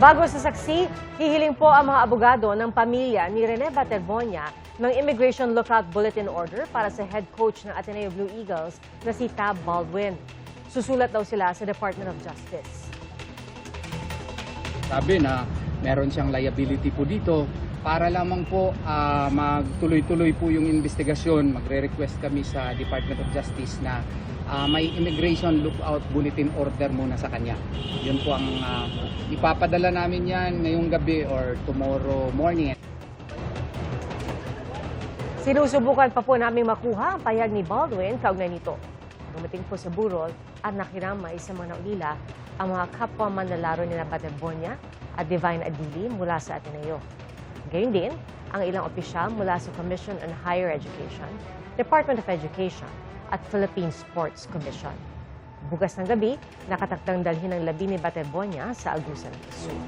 Bago sa saksi, hihiling po ang mga abogado ng pamilya ni Rene Baterbonia ng Immigration Lookout Bulletin Order para sa head coach ng Ateneo Blue Eagles na si Tab Baldwin. Susulat daw sila sa Department of Justice. Sabi na meron siyang liability po dito. Para lamang po magtuloy-tuloy po yung investigasyon, magre-request kami sa Department of Justice na may Immigration Lookout Bulletin Order muna sa kanya. Yun po ang ipapadala namin yan ngayong gabi or tomorrow morning. Sinusubukan pa po namin makuha ang payag ni Baldwin kaugnay nito. Dumating po sa burol at nakiramay sa mga naulila ang mga kapwa manlalaro ni Baterbonia at Divine Adili mula sa Ateneo. Gayun din ang ilang opisyal mula sa Commission on Higher Education, Department of Education at Philippine Sports Commission. Bukas ng gabi, nakatakdang dalhin ang labi ni Baterbonia sa Agusan, Quezon.